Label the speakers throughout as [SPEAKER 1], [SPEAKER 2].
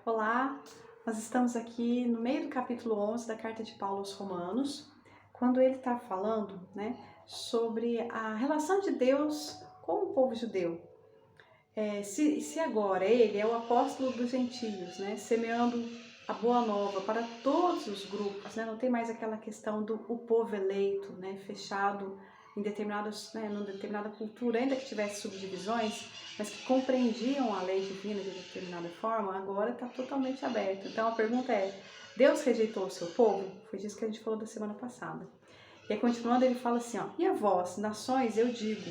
[SPEAKER 1] Olá, nós estamos aqui no meio do capítulo 11 da carta de Paulo aos Romanos, quando ele está falando, sobre a relação de Deus com o povo judeu. Se agora ele é o apóstolo dos gentios, semeando a boa nova para todos os grupos, não tem mais aquela questão do o povo eleito, fechado em numa determinada cultura, ainda que tivesse subdivisões, mas que compreendiam a lei divina de determinada forma, agora está totalmente aberto. Então a pergunta é, Deus rejeitou o seu povo? Foi disso que a gente falou da semana passada. E aí, continuando, ele fala assim, e a vós, nações, eu digo,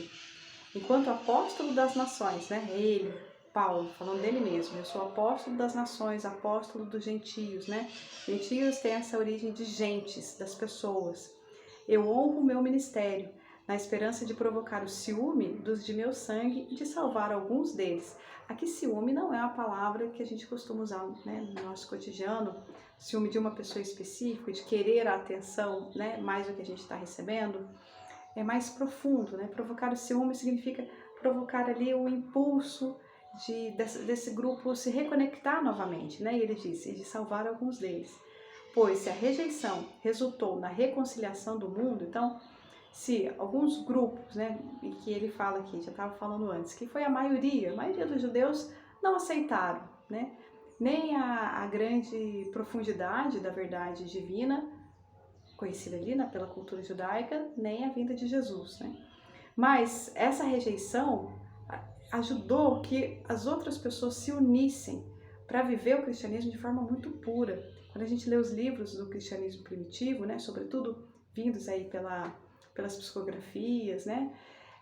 [SPEAKER 1] enquanto apóstolo das nações, ele, Paulo, falando dele mesmo, eu sou apóstolo das nações, apóstolo dos gentios, Gentios tem essa origem de gentes, das pessoas. Eu honro o meu ministério, na esperança de provocar o ciúme dos de meu sangue e de salvar alguns deles. Aqui ciúme não é uma palavra que a gente costuma usar no nosso cotidiano, ciúme de uma pessoa específica, de querer a atenção mais do que a gente está recebendo, é mais profundo. Provocar o ciúme significa provocar ali o impulso desse grupo se reconectar novamente, e ele disse, de salvar alguns deles. Pois se a rejeição resultou na reconciliação do mundo, então se alguns grupos, e que ele fala aqui, já estava falando antes, que foi a maioria dos judeus não aceitaram, nem a grande profundidade da verdade divina, conhecida ali pela cultura judaica, nem a vinda de Jesus, Mas essa rejeição ajudou que as outras pessoas se unissem para viver o cristianismo de forma muito pura. Quando a gente lê os livros do cristianismo primitivo, sobretudo vindos aí pelas psicografias,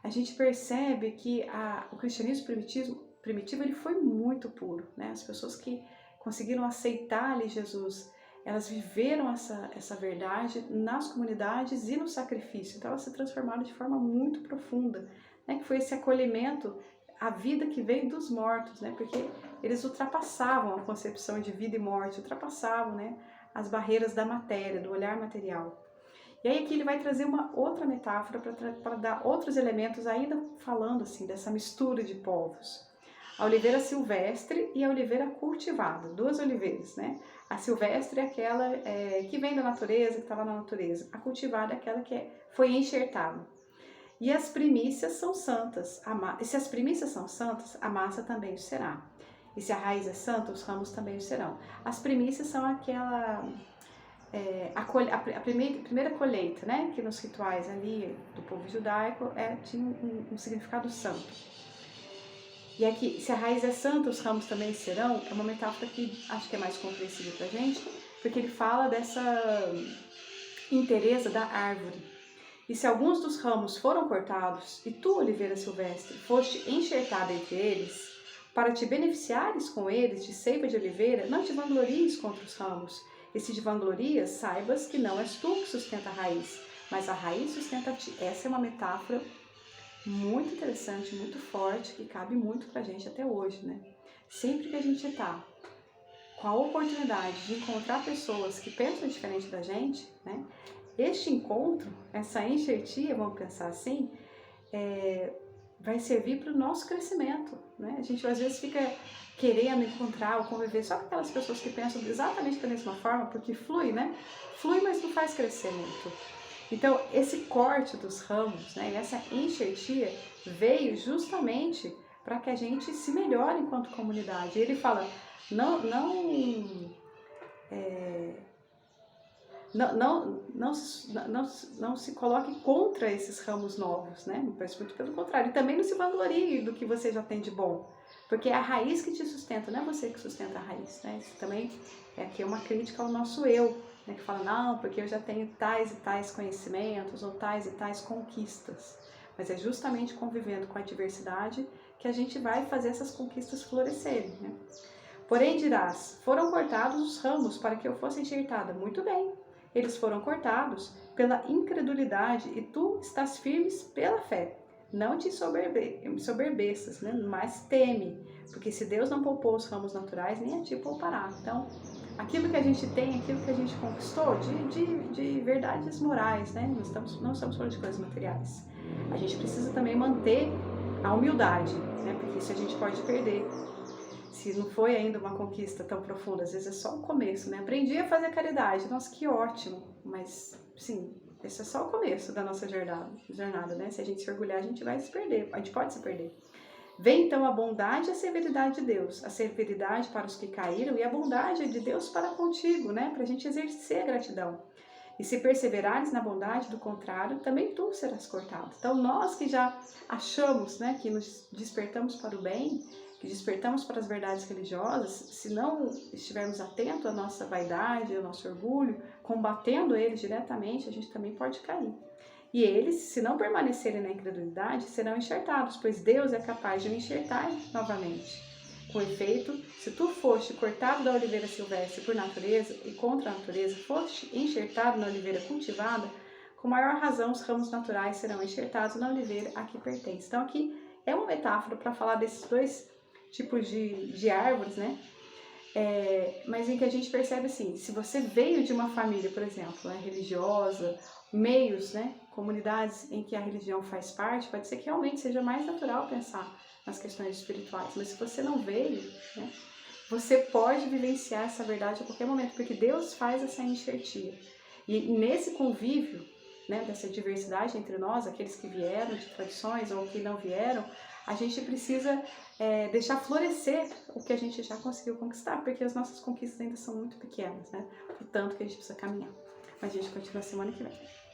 [SPEAKER 1] a gente percebe que o cristianismo primitivo ele foi muito puro, As pessoas que conseguiram aceitar ali Jesus, elas viveram essa verdade nas comunidades e no sacrifício, então elas se transformaram de forma muito profunda, que foi esse acolhimento à vida que veio dos mortos, porque eles ultrapassavam a concepção de vida e morte, ultrapassavam as barreiras da matéria, do olhar material. E aí aqui ele vai trazer uma outra metáfora para dar outros elementos, ainda falando assim dessa mistura de povos. A oliveira silvestre e a oliveira cultivada, duas oliveiras, A silvestre é aquela que vem da natureza, que está lá na natureza. A cultivada é aquela que foi enxertada. E as primícias são santas. E se as primícias são santas, a massa também o será. E se a raiz é santa, os ramos também o serão. As primícias são aquela... a primeira colheita, que nos rituais ali do povo judaico tinha um significado santo. E aqui, se a raiz é santa, os ramos também serão, é uma metáfora que acho que é mais compreensível pra gente, porque ele fala dessa inteireza da árvore. E se alguns dos ramos foram cortados, e tu, oliveira silvestre, foste enxertada entre eles, para te beneficiares com eles de seiva de oliveira, não te vanglories contra os ramos. E se te vanglorias, saibas que não és tu que sustenta a raiz, mas a raiz sustenta a ti. Essa é uma metáfora muito interessante, muito forte, que cabe muito pra gente até hoje, Sempre que a gente tá com a oportunidade de encontrar pessoas que pensam diferente da gente, este encontro, essa enxertia, vamos pensar assim, vai servir para o nosso crescimento, A gente às vezes fica querendo encontrar ou conviver só com aquelas pessoas que pensam exatamente da mesma forma, porque flui, Flui, mas não faz crescer muito. Então, esse corte dos ramos, essa enxertia veio justamente para que a gente se melhore enquanto comunidade. E ele fala, não se coloque contra esses ramos novos, Mas muito pelo contrário. E também não se vanglorie do que você já tem de bom, porque é a raiz que te sustenta, não é você que sustenta a raiz, Isso também aqui é uma crítica ao nosso eu, que fala, não, porque eu já tenho tais e tais conhecimentos ou tais e tais conquistas. Mas é justamente convivendo com a diversidade que a gente vai fazer essas conquistas florescerem, Porém dirás, foram cortados os ramos para que eu fosse enxertada. Muito bem, eles foram cortados pela incredulidade e tu estás firmes pela fé. Não te soberbeças, mas teme, porque se Deus não poupou os ramos naturais, nem a ti poupará. Então, aquilo que a gente tem, aquilo que a gente conquistou de verdades morais, não estamos falando de coisas materiais. A gente precisa também manter a humildade, porque isso a gente pode perder. se não foi ainda uma conquista tão profunda, às vezes é só o começo, né? Aprendi a fazer caridade, nossa, que ótimo, mas, sim, esse é só o começo da nossa jornada, né? Se a gente se orgulhar, a gente vai se perder, a gente pode se perder. Vem então a bondade e a severidade de Deus, a severidade para os que caíram e a bondade de Deus para contigo, né? Para a gente exercer a gratidão. E se perseverares na bondade, do contrário, também tu serás cortado. Então, nós que já achamos, né, que nos despertamos para o bem, que despertamos para as verdades religiosas, se não estivermos atentos à nossa vaidade, ao nosso orgulho, combatendo eles diretamente, a gente também pode cair. E eles, se não permanecerem na incredulidade, serão enxertados, pois Deus é capaz de o enxertar novamente. Com efeito, se tu foste cortado da oliveira silvestre por natureza e contra a natureza, foste enxertado na oliveira cultivada, com maior razão os ramos naturais serão enxertados na oliveira a que pertence. Então aqui é uma metáfora para falar desses dois tipos de árvores, né? Mas em que a gente percebe assim, se você veio de uma família, por exemplo, né, religiosa, meios, né, comunidades em que a religião faz parte, pode ser que realmente seja mais natural pensar nas questões espirituais, mas se você não veio, né, você pode vivenciar essa verdade a qualquer momento, porque Deus faz essa enxertia. E nesse convívio, né, dessa diversidade entre nós, aqueles que vieram de tradições ou que não vieram, a gente precisa deixar florescer o que a gente já conseguiu conquistar, porque as nossas conquistas ainda são muito pequenas, né? O tanto que a gente precisa caminhar. Mas a gente continua semana que vem.